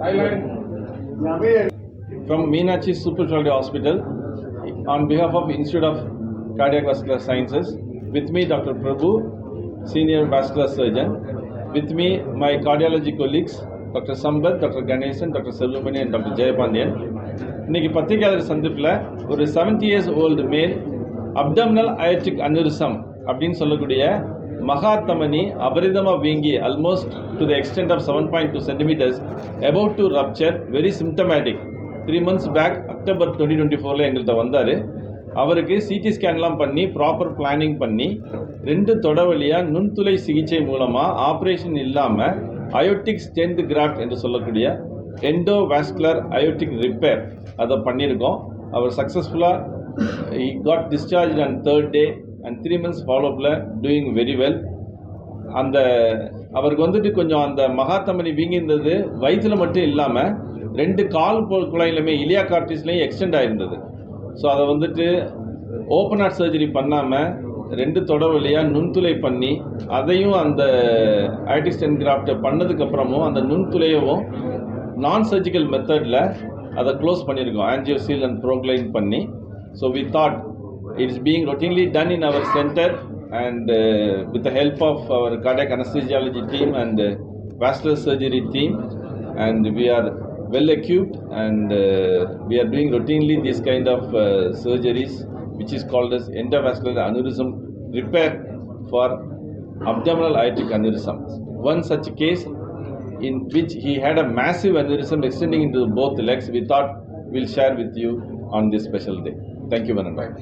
From Meenakshi Super Specialty Hospital, on behalf of Institute of Cardiac Vascular Sciences, with me Dr. Prabhu, Senior Vascular Surgeon, with me my cardiology colleagues Dr. Sambat, Dr. Ganesan, Dr. Selvamani and Dr. Jayapandian. இன்னைக்கு பத்திரிகையாளர் சந்திப்பில் ஒரு 70 years old மேல் abdominal aortic aneurysm அப்படின்னு சொல்லக்கூடிய மகாத்தமனி அபரிதமாக வீங்கி almost to the extent of 7.2 centimeters about to rupture, very symptomatic. 3 months back October 2024 எங்கள்கிட்ட வந்தார். அவருக்கு சிடி ஸ்கேன்லாம் பண்ணி ப்ராப்பர் பிளானிங் பண்ணி 2 தொடவழியாக நுண்துளை சிகிச்சை மூலமாக ஆப்ரேஷன் இல்லாமல் அயோட்டிக் ஸ்டென்ட் கிராஃப்ட் என்று சொல்லக்கூடிய எண்டோவாஸ்குலர் அயோட்டிக் ரிப்பேர் அதை பண்ணியிருக்கோம். அவர் சக்ஸஸ்ஃபுல்லாக he got discharged on 3rd day and 3 months ஃபாலோப்பில் doing very well. அந்த அவருக்கு வந்துட்டு கொஞ்சம் அந்த மகாத்தமனி வீங்கியிருந்தது வயிற்றில் மட்டும் இல்லாமல் 2 கால் குழாயிலுமே இலியா கார்டிஸ்லையும் எக்ஸ்டெண்ட் ஆகிருந்தது. ஸோ அதை வந்துட்டு ஓப்பன் ஹார்ட் சர்ஜரி பண்ணாமல் 2 தொடவழியாக நுண்துளை பண்ணி அதையும் அந்த அயோட்டிக் ஸ்டென்ட் கிராஃப்டை பண்ணதுக்கப்புறமும் அந்த நுண்துளையவும் நான் சர்ஜிக்கல் மெத்தடில் அதை க்ளோஸ் பண்ணியிருக்கோம், ஆன்ஜியோசீல் அண்ட் ப்ரோக்ளைன் பண்ணி. So we thought it's being routinely done in our centre and with the help of our cardiac anesthesiology team and vascular surgery team, and we are well equipped and we are doing routinely this kind of surgeries which is called as endovascular aneurysm repair for abdominal aortic aneurysm. One such case in which he had a massive aneurysm extending into both legs, we thought we'll share with you on this special day. Thank you very much.